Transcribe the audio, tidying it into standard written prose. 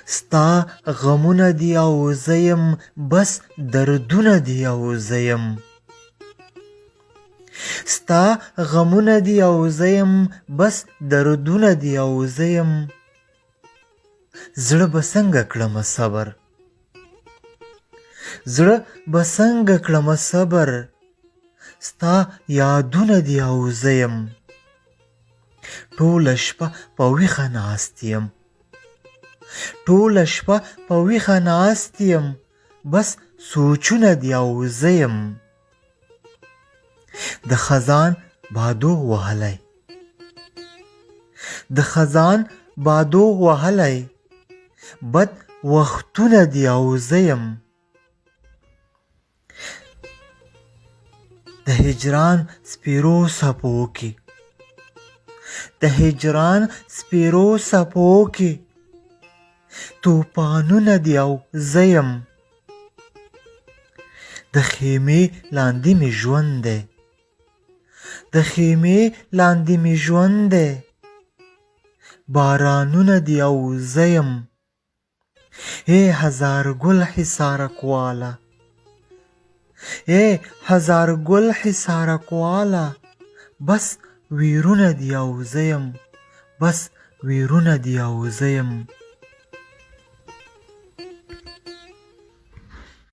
ستا غمونه دي او زه یم بس دردونه دي او زه یم ستا غمونه دي او زه یم بس دردونه دي او زه یم زړه به څنګه کړمه صبر زړه به څنګه کړمه صبر ستا یادونه دي او زه یم ټوله شپه په ویښه ناست یم ټوله شپه په ویښه ناست یم بس سوچونه دي او زه یم د خزان بادو وهلی د خزان بادو وهلی بد وختونه دي او زه یم د هجران سپیرو څپو کې د هجران سپیرو څپو کې توپانونه دي او زه یم د خیمې لاندې مې ژوند دی د خیمې لاندې مې ژوند دی بارانونه دي او زه یم ای هزار ګل حصارک واله ای هزار ګل حصارک واله بس ویرونه دي او زه یم بس ویرونه دي او زه یم